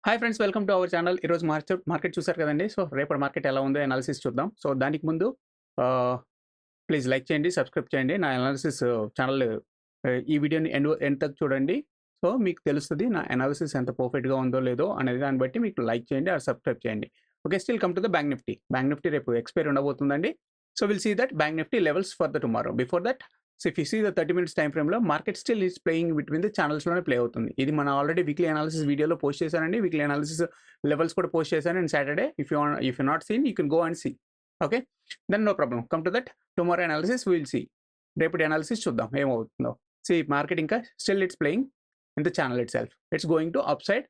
Hi friends, welcome to our channel. ఈరోజు market చూసారు కదండి. సో రేపటి మార్కెట్ ఎలా ఉందో అనాలిసిస్ చూద్దాం. సో దానికి ముందు ప్లీజ్ లైక్ చేయండి, సబ్స్క్రైబ్ చేయండి. నా అనాలిసిస్ ఛానల్ ఈ వీడియోని ఎండ్ తక్ చూడండి. సో మీకు తెలుస్తుంది నా అనాలిసిస్ ఎంత పర్ఫెక్ట్గా ఉందో లేదో అనేది. దాన్ని బట్టి మీకు లైక్ చేయండి ఆర్ సబ్స్క్రైబ్ చేయండి. Okay, still come to the Bank Nifty. Bank Nifty రేపు ఎక్స్పైర్ ఉండబోతుందండి. So will see that Bank Nifty levels for the tomorrow. Before that, so if you see the 30 minutes time ఫ్రేమ్లో market still is playing between the ఛానల్స్లోనే play అవుతుంది. ఇది మనం already weekly analysis వీడియోలో post చేశానండి. Weekly analysis levels కూడా post చేశాను and Saturday. If you not seen, you can go and see. Okay, then no problem. Come to that tomorrow analysis will see. రేపటి analysis చూద్దాం ఏమవుతుందో. See market ఇంకా still it's playing in the channel itself. It's going to upside,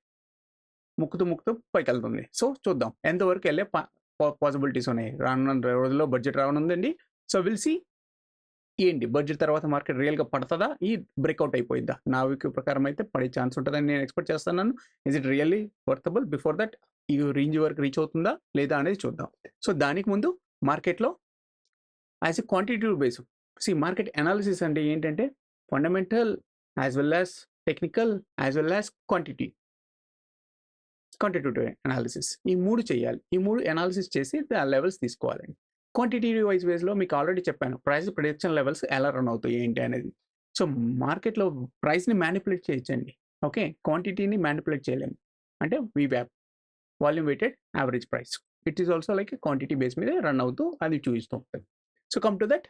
ముక్కుతూ పైకి వెళ్తుంది. So చూద్దాం ఎంతవరకు వెళ్ళే పాసిబిలిటీస్ ఉన్నాయి. రానున్న రోజుల్లో బడ్జెట్ రానుందండి. సో విల్ సీ ఏంటి బడ్జెట్ తర్వాత మార్కెట్ రియల్గా పడుతుందా, ఈ బ్రేక్అవుట్ అయిపోయిందా. నా వీక్ ప్రకారం అయితే పడే ఛాన్స్ ఉంటుందని నేను ఎక్స్పెక్ట్ చేస్తున్నాను. Is it really worthable before that ఈ రేంజ్ వరకు రీచ్ అవుతుందా లేదా అనేది చూద్దాం. సో దానికి ముందు మార్కెట్లో as a quantitative base, market analysis అంటే ఏంటంటే fundamental as well as technical as well as quantitative analysis. ఈ మూడు చేయాలి. ఈ మూడు అనాలిసిస్ చేసి ఆ లెవెల్స్ తీసుకోవాలండి. క్వాంటిటేటివ్ వైజ్ వేస్లో మీకు ఆల్రెడీ చెప్పాను ప్రైస్ ప్రిడిక్షన్ లెవెల్స్ ఎలా రన్ అవుతాయి ఏంటి అనేది. సో మార్కెట్లో ప్రైస్ని మ్యానిపులేట్ చేయొచ్చండి. ఓకే, క్వాంటిటీని మ్యానిపులేట్ చేయలేము. అంటే వీవ్యాప్, volume weighted average price, it is also like quantity base మీద రన్ అవుతూ అది చూపిస్తూ ఉంటుంది. So come to that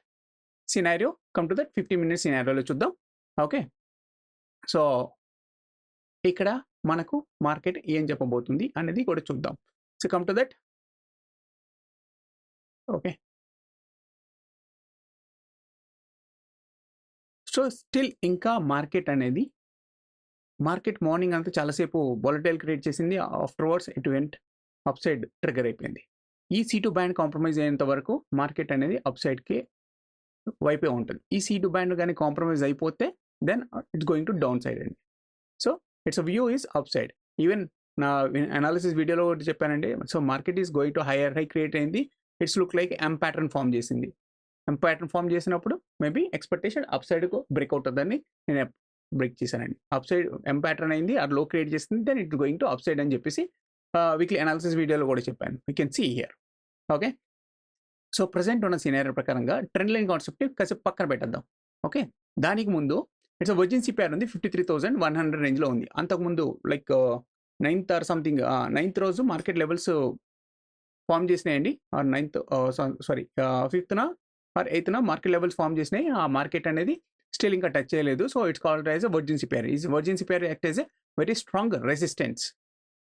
scenario, come to that 15 minutes సినారియోలో చూద్దాం. ఓకే, సో ఇక్కడ మనకు మార్కెట్ ఏం చెప్పబోతుంది అనేది కూడా చూద్దాం. So come to that. Okay, so still ఇంకా మార్కెట్ మార్నింగ్ అంతా చాలాసేపు వాలటైల్ క్రియేట్ చేసింది. Afterwards it went up side, trigger అయిపోయింది. ఈ C2 బ్యాండ్ కాంప్రమైజ్ అయ్యేంత వరకు మార్కెట్ అనేది అప్ సైడ్కి వైపే ఉంటుంది. ఈ C2 బ్యాండ్ కానీ కాంప్రమైజ్ అయిపోతే then it's going to downside అండి. So it's view is upside. Even నా అనాలిసిస్ వీడియోలో ఒకటి చెప్పానండి. So market is going to higher high create అయింది. It's look like M pattern form చేసింది. M pattern form చేసినప్పుడు maybe expectation up సైడ్కు breakout అవుతుందని నేను బ్రేక్ చేశానండి. అప్ సైడ్ ఎం ప్యాటర్న్ అయింది, అది లో క్రియేట్ చేసింది, then it going to upside అని చెప్పేసి వీక్లీ అనాలిసిస్ వీడియోలో కూడా చెప్పాను. You can see here. Okay, so present ఉన్న సినారియో ప్రకారంగా ట్రెండ్ లైన్ కాన్సెప్ట్ని కాసేపు పక్కన పెట్టేద్దాం. ఓకే, దానికి ముందు ఇట్స్ వర్జిన్సీ పేర్ ఉంది 53,100 రేంజ్లో ఉంది. అంతకుముందు like 9th are something 9th రోజు మార్కెట్ లెవెల్స్ ఫామ్ చేసినాయండి. Or 9th, sorry 5th or 8th market levels form చేసినాయి. ఆ మార్కెట్ అనేది స్టిల్ ఇంకా టచ్ చేయలేదు. So it's called as a virgin C PR. Is virgin C PR act as a very strong resistance.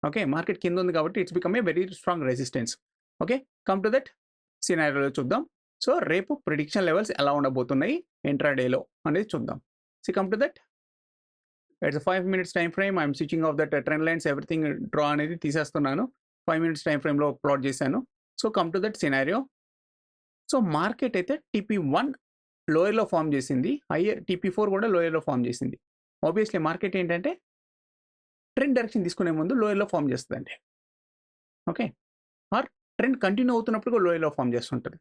Okay, market కింద ఉంది కాబట్టి it's become a very strong resistance. Okay, come to that సినారియోలో చూద్దాం. So రేపు prediction levels ఎలా ఉండబోతున్నాయి ఇంట్రాడేలో అనేది చూద్దాం. So come to that, it's 5 minutes time frame. I'm switching of that trend lines, everything draw అనేది తీసేస్తున్నాను. 5 minutes టైం ఫ్రేమ్లో ప్లాట్ చేశాను. So come to that scenario. So market అయితే TP1 లోయర్లో ఫామ్ చేసింది, TP4 కూడా లోయర్లో ఫామ్ చేసింది. ఆబ్వియస్లీ మార్కెట్ ఏంటంటే trend direction తీసుకునే ముందు లోయర్లో ఫామ్ చేస్తుందండి. ఓకే, ఆర్ ట్రెండ్ కంటిన్యూ అవుతున్నప్పుడు కూడా లోయర్లో ఫామ్ చేస్తుంటుంది.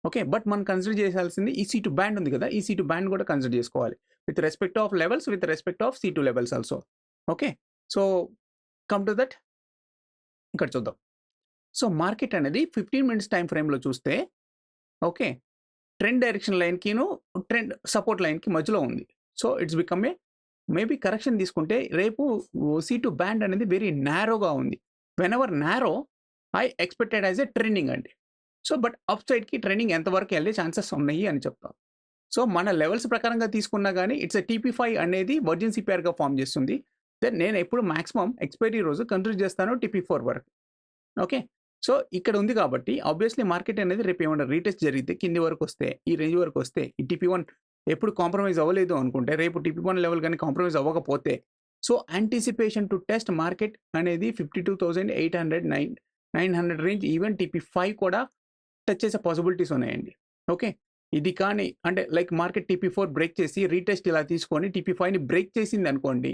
ఓకే, బట్ మనం కన్సిడర్ చేయాల్సింది ఈ C2 బ్యాండ్ ఉంది కదా, ఈ C2 బ్యాండ్ కూడా కన్సిడర్ చేసుకోవాలి with respect of levels, with respect of C2 levels also. Okay, so come to that ఇక్కడ చూద్దాం. సో మార్కెట్ అనేది 15 minutes టైం ఫ్రేమ్లో చూస్తే ఓకే, ట్రెండ్ డైరెక్షన్ లైన్కిను ట్రెండ్ సపోర్ట్ లైన్కి మధ్యలో ఉంది. So it's become a maybe correction తీసుకుంటే రేపు C2 బ్యాండ్ అనేది వెరీ నారోగా ఉంది. Whenever narrow I expected as a trending అండి. సో బట్ అప్ సైడ్కి ట్రెండింగ్ ఎంతవరకు వెళ్ళే ఛాన్సెస్ ఉన్నాయి అని చెప్తాం. సో మన లెవెల్స్ ప్రకారంగా తీసుకున్నా కానీ ఇట్స్ ఎ TP5 అనేది వర్జిన్సీ పేర్గా ఫామ్ చేస్తుంది. దెన్ నేను ఎప్పుడు మాక్సిమం ఎక్స్పైరీ రోజు కన్సిడర్ చేస్తాను TP4 వరకు. ఓకే, సో ఇక్కడ ఉంది కాబట్టి ఆబ్వియస్లీ మార్కెట్ అనేది రేపు ఏమన్నా రీటెస్ట్ జరిగితే కింది వరకు వస్తే, ఈ రేంజ్ వరకు వస్తే, ఈ TP1 ఎప్పుడు కాంప్రమైజ్ అవ్వలేదు అనుకుంటే రేపు TP1 లెవెల్ కానీ కాంప్రమైజ్ అవ్వకపోతే, so anticipation to test market అనేది 52,800 900 రేంజ్, ఈవెన్ TP5 కూడా టచ్ చేసే పాసిబిలిటీస్ ఉన్నాయండి. ఓకే, ఇది కానీ అంటే లైక్ మార్కెట్ TP4 బ్రేక్ చేసి రీటెస్ట్ ఇలా తీసుకొని TP5ని బ్రేక్ చేసింది అనుకోండి.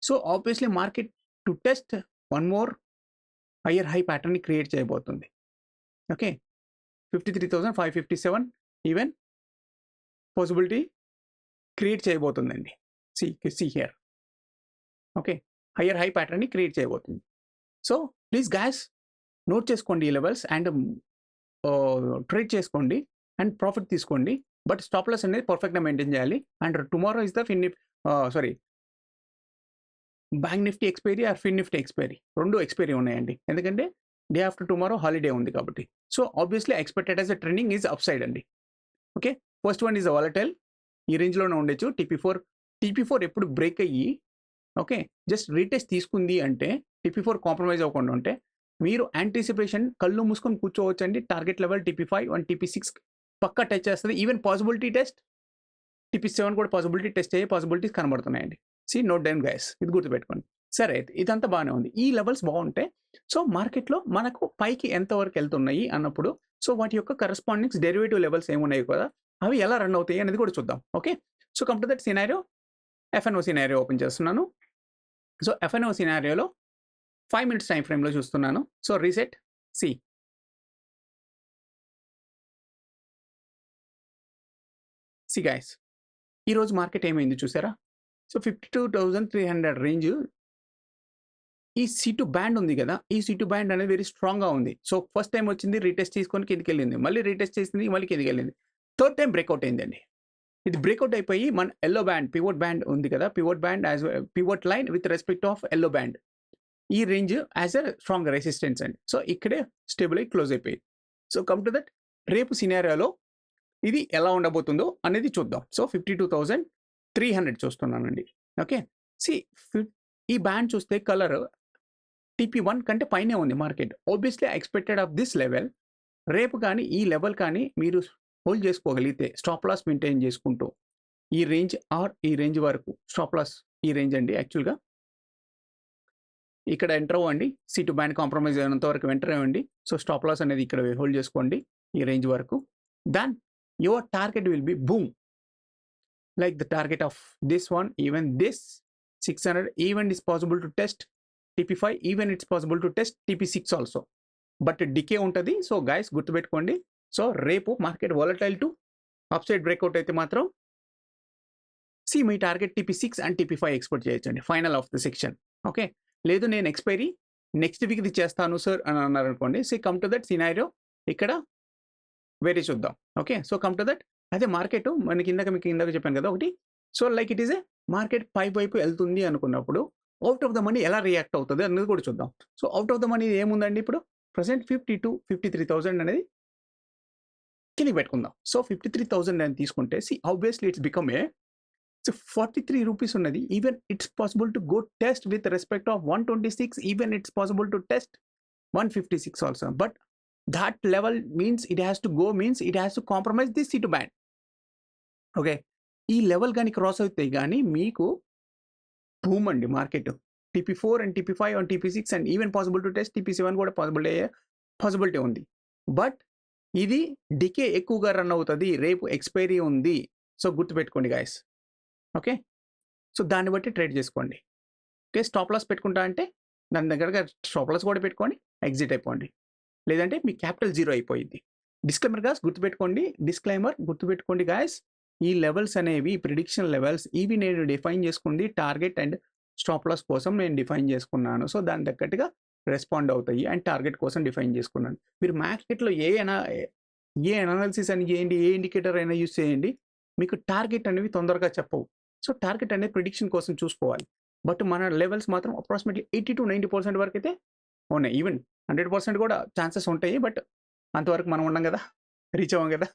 So obviously market to test one more higher high ప్యాటర్న్ని క్రియేట్ చేయబోతుంది. ఓకే, 53,557 ఈవెన్ పాసిబిలిటీ క్రియేట్ చేయబోతుందండి. See here. Okay, higher high ప్యాటర్న్ని క్రియేట్ చేయబోతుంది. సో ప్లీజ్ గ్యాస్ నోట్ చేసుకోండి ఈ లెవెల్స్ అండ్ ట్రేడ్ చేసుకోండి అండ్ ప్రాఫిట్ తీసుకోండి. బట్ స్టాప్ లాస్ అనేది పర్ఫెక్ట్గా మెయింటైన్ చేయాలి. And tomorrow is the Bank Nifty expiry are fin Nifty expiry, రెండు ఎక్స్పైరీ ఉన్నాయండి. ఎందుకంటే డే ఆఫ్టర్ టుమారో హాలిడే ఉంది కాబట్టి. So obviously expected as a trending is upside అండి. Okay, first one is volatile, ఈ రేంజ్లోనే ఉండొచ్చు. TP4 ఎప్పుడు బ్రేక్ అయ్యి ఓకే జస్ట్ రీటెస్ట్ తీసుకుంది అంటే TP4 కాంప్రమైజ్ అవ్వకుండా ఉంటే మీరు యాంటిసిపేషన్ కళ్ళు మూసుకొని కూర్చోవచ్చు అండి. Target level TP5 and TP6 పక్కా టచ్ చేస్తుంది. ఈవెన్ పాసిబిలిటీ టెస్ట్ TP7 కూడా పాసిబిలిటీ టెస్ట్ అయ్యే పాసిబిలిటీస్ కనబడుతున్నాయండి. నోట్ డౌన్ గైస్, ఇది గుర్తుపెట్టుకోండి. సరే అయితే ఇదంతా బాగానే ఉంది, ఈ లెవెల్స్ బాగుంటే సో మార్కెట్లో మనకు పైకి ఎంతవరకు వెళ్తున్నాయి అన్నప్పుడు సో వాటి యొక్క కరెస్పాండింగ్స్ డెరివేటివ్ లెవెల్స్ ఏమున్నాయి కదా అవి ఎలా రన్ అవుతాయి అనేది కూడా చూద్దాం. Okay, so come to that scenario. FNO scenario open చేస్తున్నాను. సో FNO సినారియోలో 5 minutes టైం ఫ్రేమ్లో చూస్తున్నాను. సో రీసెట్ సి గైస్, ఈరోజు మార్కెట్ ఏమైంది చూసారా? సో 52,300 రేంజ్, ఈ C2 బ్యాండ్ ఉంది కదా, ఈ C2 బ్యాండ్ అనేది వెరీ స్ట్రాంగ్గా ఉంది. సో ఫస్ట్ టైం వచ్చింది, రీటెస్ట్ తీసుకొని కిందికి వెళ్ళింది, మళ్ళీ రీటెస్ట్ చేసింది, మళ్ళీ కిందికి వెళ్ళింది. థర్డ్ టైం బ్రేక్అవుట్ అయిందండి. ఇది బ్రేక్అవుట్ అయిపోయి మన ఎల్లో బ్యాండ్, పివోట్ బ్యాండ్ ఉంది కదా, pivot band as pivot line with respect of yellow band, ఈ range as a strong resistance అండి. సో ఇక్కడే స్టేబుల్ అయి క్లోజ్ అయిపోయింది. సో కమ్ టు దట్, రేపు సినారియోలో ఇది ఎలా ఉండబోతుందో అనేది చూద్దాం. సో 52,300 చూస్తున్నానండి. ఓకే, ఈ బ్యాండ్ చూస్తే కలర్ TP1 కంటే పైనే ఉంది market. Obviously expected of this level. రేపు కానీ ఈ లెవెల్ కానీ మీరు హోల్డ్ చేసుకోగలిగితే స్టాప్ లాస్ మెయింటైన్ చేసుకుంటూ ఈ రేంజ్ ఆర్ ఈ రేంజ్ వరకు, స్టాప్ లాస్ ఈ రేంజ్ అండి యాక్చువల్గా, ఇక్కడ ఎంటర్ అవ్వండి. C2 బ్యాండ్ కాంప్రమైజ్ అయినంత వరకు ఎంటర్ అవ్వండి. సో స్టాప్ లాస్ అనేది ఇక్కడ హోల్డ్ చేసుకోండి ఈ రేంజ్ వరకు. Then your target will be boom like the target of this one. Even this 600 even is possible to test TP5, even it's possible to test TP6 also, but decay ఉంటుంది. So guys గుర్తుపెట్టుకోండి. So రేపు market volatile to upside breakout అయితే మాత్రం మీ target TP6 and TP5 expect చేయొచ్చండి final of the section. Okay, లేదు నేను expiry next week ఇది చేస్తాను సార్ అని అన్నారు అనుకోండి. కమ్ టు దట్ సినారియో, ఇక్కడ వేరే చూద్దాం. Okay, so come to that, అదే మార్కెట్ మనకి మీకు ఇందాక చెప్పాను కదా ఒకటి. So like it is a market పై వైపు వెళ్తుంది అనుకున్నప్పుడు అవుట్ ఆఫ్ ద మనీ ఎలా రియాక్ట్ అవుతుంది అనేది కూడా చూద్దాం. So out of the money ఏముందండి, ఇప్పుడు ప్రజెంట్ 53,000 అనేది కిందికి పెట్టుకుందాం. సో 53,000 అని తీసుకుంటే obviously it's become a 43 rupees ఉన్నది. Even it's possible to go test with respect of 126, even it's possible to test 156 also. But that level means it has to go, means it has to compromise this C2 band. Okay, ఈ level కానీ cross అవుతాయి కానీ మీకు boom అండి market. TP4 and TP5 and TP6 and even possible to test TP7 కూడా possibility ఉంది. But ఇది decay ఎక్కువగా రన్ అవుతుంది, రేపు ఎక్స్పైరీ ఉంది. సో గుర్తుపెట్టుకోండి గాయస్. ఓకే, సో దాన్ని బట్టి ట్రేడ్ చేసుకోండి. ఓకే, స్టాప్ లాస్ పెట్టుకుంటా అంటే దాని దగ్గరగా స్టాప్ లాస్ కూడా పెట్టుకొని ఎగ్జిట్ అయిపోండి, లేదంటే మీ క్యాపిటల్ జీరో అయిపోయింది. డిస్క్లైమర్ గుర్తుపెట్టుకోండి గాయస్. ఈ లెవెల్స్ అనేవి ప్రిడిక్షన్ లెవెల్స్, ఇవి నేను డిఫైన్ చేసుకుంది టార్గెట్ అండ్ స్టాప్ లాస్ కోసం నేను డిఫైన్ చేసుకున్నాను. సో దాని తగ్గట్టుగా రెస్పాండ్ అవుతాయి అండ్ టార్గెట్ కోసం డిఫైన్ చేసుకున్నాను. మీరు మార్కెట్లో ఏ అనాలిసిస్ అని చేయండి, ఏ ఇండికేటర్ అయినా యూస్ చేయండి, మీకు టార్గెట్ అనేవి తొందరగా చెప్పవు. సో టార్గెట్ అనేది ప్రిడిక్షన్ కోసం చూసుకోవాలి. బట్ మన లెవెల్స్ మాత్రం అప్రాక్సిమేట్లీ 80 to 90% వరకు అయితే ఉన్నాయి. ఈవెన్ 100% కూడా ఛాన్సెస్ ఉంటాయి, బట్ అంతవరకు మనం ఉన్నాం కదా, రీచ్ అవ్వం కదా.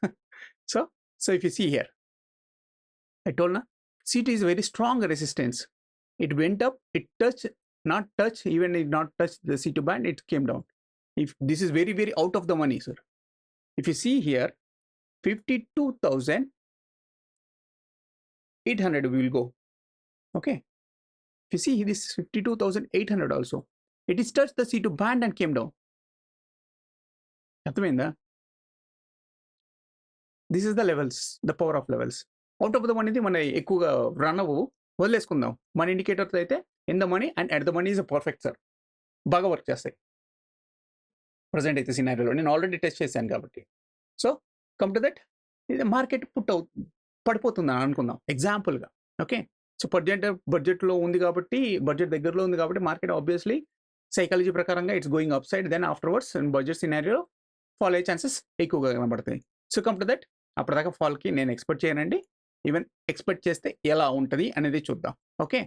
So if you see here, I told na, C2 is very strong resistance. It went up, it not touch, even it not touch the C2 band, it came down. If this is very, very out of the money, sir. If you see here, 52,800 we will go. Okay. If you see this 52,800 also, it is touched the C2 band and came down. అర్థమైందా? This is the levels, the power of levels. Out of the మనీది మన ఎక్కువగా run అవ్వవు, వదిలేసుకుందాం. మన indicators అయితే in the money and at the money is perfect sir, బాగా work చేస్తాయి ప్రజెంట్ అయితే సినారియోలో. నేను ఆల్రెడీ టెస్ట్ చేశాను కాబట్టి. సో కమ్ టు దట్, ఇది మార్కెట్ పడిపోతుంది అని అనుకుందాం ఎగ్జాంపుల్గా. ఓకే, సో బడ్జెట్లో ఉంది కాబట్టి, బడ్జెట్ దగ్గరలో ఉంది కాబట్టి మార్కెట్ ఆబ్వియస్లీ సైకాలజీ ప్రకారంగా it's going upside, then afterwards budget scenario fall అయ్యే ఛాన్సెస్ ఎక్కువగా కనబడతాయి. సో కమ్ టు దట్, అప్పటిదాకా ఫాల్కి నేను ఎక్స్పెక్ట్ చేయనండి. ఈవెన్ ఎక్స్పెక్ట్ చేస్తే ఎలా ఉంటుంది అనేది చూద్దాం. Okay,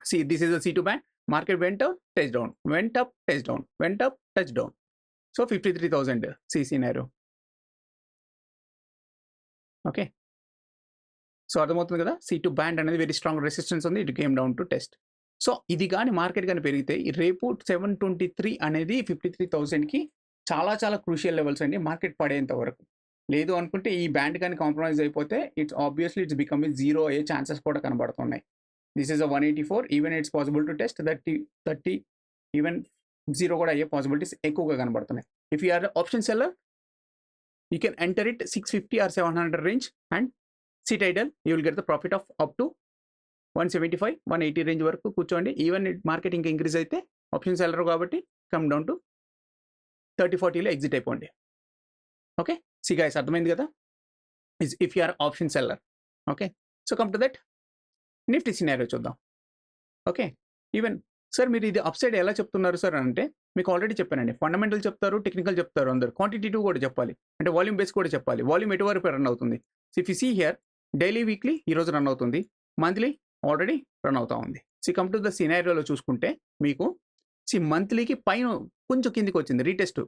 see this is the C2 band. Market went up, touch down, went up, touch down, went up, touch down. So 53,000 scenario. Okay, so అర్థమవుతుంది కదా, C2 బ్యాండ్ అనేది వెరీ స్ట్రాంగ్ రెసిస్టెన్స్ ఉంది, it came down to test. So ఇది కానీ market కానీ పెరిగితే రేపు 723 అనేది 53,000కి చాలా చాలా క్రూషియల్ లెవెల్స్ అండి మార్కెట్ పడేంత వరకు. లేదు అనుకుంటే ఈ బ్యాండ్ కానీ కాంప్రమైజ్ అయిపోతే it's obviously it's becoming zero అయ్యే ఛాన్సెస్ కూడా కనబడుతున్నాయి. This is 184, even it's possible to test 30, even zero కూడా అయ్యే పాసిబిలిటీస్ ఎక్కువగా కనబడుతున్నాయి. If you are option seller, you can enter it 650 or 700 range and sit idle, you will get the profit of up to 175, 180 range వరకు కూర్చోండి. Even market ఇంకా increase అయితే option seller కాబట్టి come down to 30-40లో exit అయిపోండి. Okay, see guys, అర్థమైంది కదా, if you are option seller. Okay, so come to that Nifty scenario చూద్దాం. Okay, even sir మీరు ఇది అప్ సైడ్ ఎలా చెప్తున్నారు సార్ అంటే మీకు ఆల్రెడీ చెప్పానండి. ఫండమెంటల్ చెప్తారు, టెక్నికల్ చెప్తారు అందరు, క్వాంటిటేటివ్ కూడా చెప్పాలి, అంటే వాల్యూమ్ బేస్ కూడా చెప్పాలి. వాల్యూమ్ ఎటువరకు రన్ అవుతుంది, if you see here daily, weekly ఈరోజు రన్ అవుతుంది, మంత్లీ ఆల్రెడీ రన్ అవుతా ఉంది. సి కమ్ టు ద సినారియోలో చూసుకుంటే మీకు మంత్లీకి పైన కొంచెం కిందికి వచ్చింది రీటెస్ట్.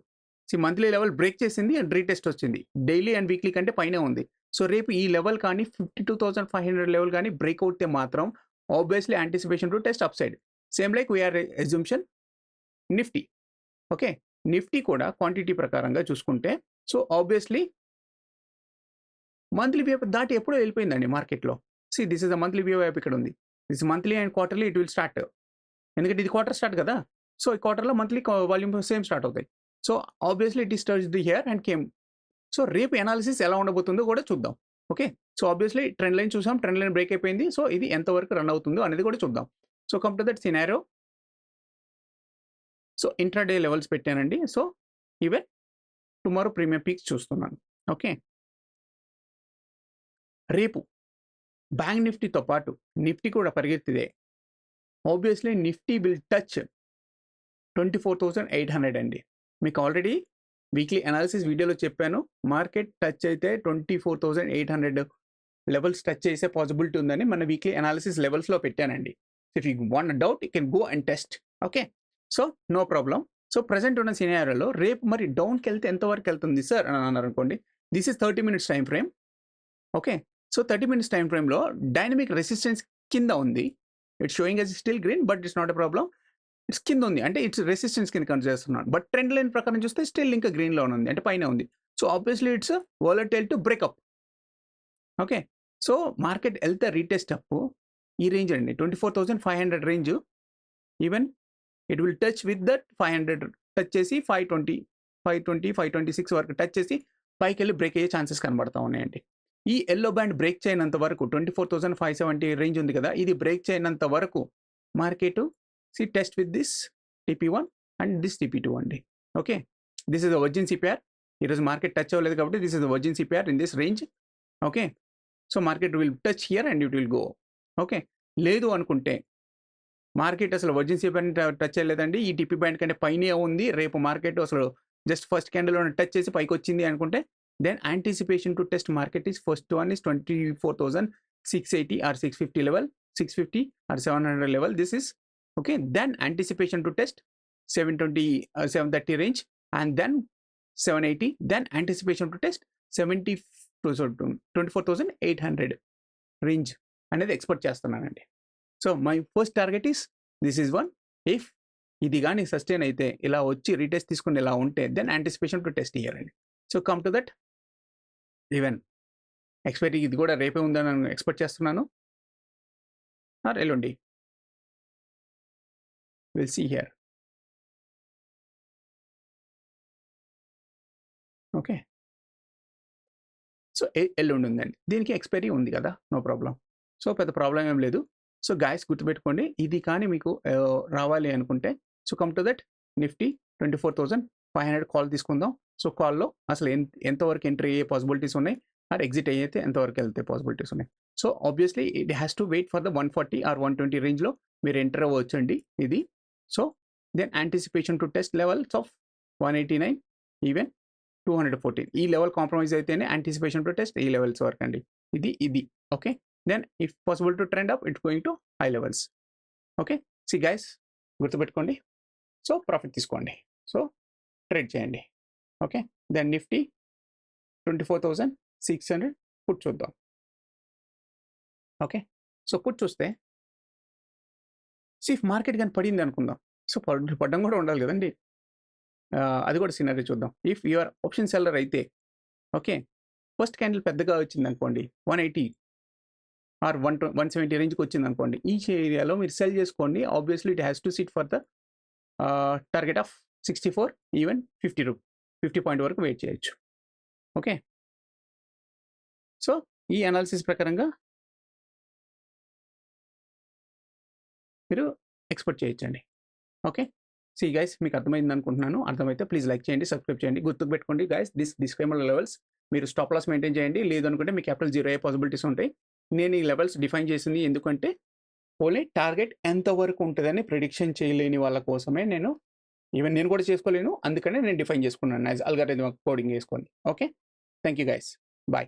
మంత్లీ లెవెల్ బ్రేక్ చేసింది అండ్ రీటెస్ట్ వచ్చింది, డైలీ అండ్ వీక్లీ కంటే పైనే ఉంది. సో రేపు ఈ లెవెల్ కానీ 52,500 లెవెల్ కానీ బ్రేక్ అవుతే మాత్రం obviously anticipation to test upside. Same like we are assumption Nifty. Okay, Nifty కూడా క్వాంటిటీ ప్రకారంగా చూసుకుంటే సో ఆబ్వియస్లీ మంత్లీ వ్యూ దాటి ఎప్పుడో వెళ్ళిపోయిందండి మార్కెట్లో. See this is the monthly view app ఇక్కడ ఉంది. This monthly and quarterly it will start, ఎందుకంటే ఇది క్వార్టర్ స్టార్ట్ కదా. సో ఈ క్వార్టర్లో మంత్లీ వాల్యూమ్ సేమ్ స్టార్ట్ అవుతాయి. So obviously it is touch the here and came. So రేపు analysis ఎలా ఉండబోతుందో కూడా చూద్దాం. Okay, so obviously trend line చూసాం, ట్రెండ్ లైన్ బ్రేక్ అయిపోయింది. సో ఇది ఎంతవరకు రన్ అవుతుందో అనేది కూడా చూద్దాం. So come to that scenario. So intraday levels పెట్టానండి. So even tomorrow premium peaks చూస్తున్నాను. ఓకే, రేపు బ్యాంక్ నిఫ్టీతో పాటు నిఫ్టీ కూడా పరిగెత్తిదే. ఆబ్వియస్లీ నిఫ్టీ విల్ టచ్ 24,800 అండి. మీకు ఆల్రెడీ వీక్లీ అనాలిసిస్ వీడియోలో చెప్పాను, మార్కెట్ టచ్ అయితే 24,800 లెవెల్స్ టచ్ చేసే పాసిబిలిటీ ఉందని మన వీక్లీ అనాలిసిస్ లెవెల్స్లో పెట్టానండి. If you want doubt you can go and test. Okay, so no problem. So present ఉన్న సినారియోలో రేపు మరి డౌన్కి వెళ్తే ఎంతవరకు వెళ్తుంది సార్ అని అన్నారు అనుకోండి. This is 30 minutes time frame. Okay, so 30 minutes time ఫ్రేమ్లో డైనమిక్ రెసిస్టెన్స్ కింద ఉంది. It's showing as still green, but it's not a problem. It's కింద ఉంది, అంటే ఇట్స్ రెసిస్టెన్స్ కింద కన్సిడర్ చేస్తున్నాను. బట్ ట్రెండ్ లైన్ ప్రకారం చూస్తే స్టిల్ ఇంకా గ్రీన్లో ఉంది, అంటే పైన ఉంది. So obviously it's volatile to breakup. Okay, so market వెళ్తే రీటెస్ట్ అప్ ఈ రేంజ్ అండి, 24,500 range. Even it will touch with that 500 touch చేసి 520, 526 వరకు టచ్ చేసి పైకి వెళ్ళి బ్రేక్ అయ్యే ఛాన్సెస్ కనబడతా ఉన్నాయండి. ఈ ఎల్లో బ్యాండ్ బ్రేక్ చేయనంత వరకు 24,570 రేంజ్ ఉంది కదా, ఇది బ్రేక్ చేయనంత వరకు market test with this TP1 and this TP2 అండి. Okay, this is the virgin CPR. ఈరోజు మార్కెట్ టచ్ అవ్వలేదు కాబట్టి this is the virgin CPR in this range. Okay, so market will touch here and it will go. Okay, లేదు అనుకుంటే market అసలు virgin CPR touch చేయలేదండి, ఈ TP band కంటే పైనే ఉంది, రేపు మార్కెట్ అసలు జస్ట్ ఫస్ట్ క్యాండిల్లో టచ్ చేసి పైకి వచ్చింది అనుకుంటే then anticipation to test market is first one is 24,680 or 650 level, 650 or 700 level. This is okay. Then anticipation to test 720 or 730 range, and then 780. Then anticipation to test 24,800 range అనేది expect చేస్తున్నానండి. So my first target is this is one. If ఇది కానీ sustain అయితే ఇలా వచ్చి retest తీసుకుని ఇలా ఉంటే then anticipation to test higher అండి. So come to that, even expiry ఇది కూడా రేపే ఉందని నేను ఎక్స్పెక్ట్ చేస్తున్నాను. ఎల్లుండి will see here. Okay, so ఎల్లుండి ఉందండి, దీనికి ఎక్స్పైరీ ఉంది కదా, నో ప్రాబ్లం. సో పెద్ద ప్రాబ్లం ఏం లేదు. సో గాయస్ గుర్తుపెట్టుకోండి, ఇది కానీ మీకు రావాలి అనుకుంటే so come to that Nifty 24,500 call తీసుకుందాం. సో కాల్లో అసలు ఎంతవరకు ఎంట్రీ అయ్యే పాసిబిలిటీస్ ఉన్నాయి, ఆర్ ఎగ్జిట్ అయితే ఎంతవరకు వెళ్తే పాసిబిలిటీస్ ఉన్నాయి. So obviously it has to wait for the 140 or 120 రేంజ్లో మీరు ఎంటర్ అవ్వచ్చండి ఇది. So then anticipation to test levels of 189 even 214 ఈ లెవెల్ కాంప్రమైజ్ అయితేనే యాంటిసిపేషన్ టు టెస్ట్ ఈ లెవెల్స్ వరకు అండి. ఇది okay. Then if possible to trend up it's going to high levels. Okay, see guys గుర్తుపెట్టుకోండి. సో ప్రాఫిట్ తీసుకోండి, so trade చేయండి. Okay, then Nifty 24,600 put చూద్దాం. ఓకే, సో పుట్ చూస్తే ఇఫ్ మార్కెట్ కానీ పడింది అనుకుందాం. సో పడ్డం కూడా ఉండాలి కదండి, అది కూడా సినారీ చూద్దాం. ఇఫ్ యువర్ ఆప్షన్ సెల్లర్ అయితే ఓకే, ఫస్ట్ క్యాండిల్ పెద్దగా వచ్చింది అనుకోండి, 180 ఆర్ 170 రేంజ్కి వచ్చింది అనుకోండి, ఈ ఏరియాలో మీరు సెల్ చేసుకోండి. Obviously it has to SIT for the target of 64 even 50 point వరకు వెయిట్ చేయొచ్చు. ఓకే, సో ఈ అనాలిసిస్ ప్రకారంగా మీరు ఎక్స్పెక్ట్ చేయొచ్చండి. ఓకే, సి గైస్ మీకు అర్థమైంది అనుకుంటున్నాను. అర్థమైతే ప్లీజ్ లైక్ చేయండి, సబ్స్క్రైబ్ చేయండి. గుర్తుకు పెట్టుకోండి గైస్, డిస్క్లైమర్ లెవెల్స్ మీరు స్టాప్ లాస్ మెయింటైన్ చేయండి. లేదనుకుంటే మీ క్యాపిటల్ జీరో అయ్యే పాసిబిలిటీస్ ఉంటాయి. నేను ఈ లెవెల్స్ డిఫైన్ చేసింది ఎందుకంటే ఓన్లీ టార్గెట్ ఎంతవరకు ఉంటుందని ప్రిడిక్షన్ చేయలేని వాళ్ళ కోసమే. నేను కూడా చేసుకోలేను, అందుకనే నేను డిఫైన్ చేసుకున్నాను యాజ్ అల్గారిథమిక్ కోడింగ్ వేసుకొని. Okay, thank you guys, bye.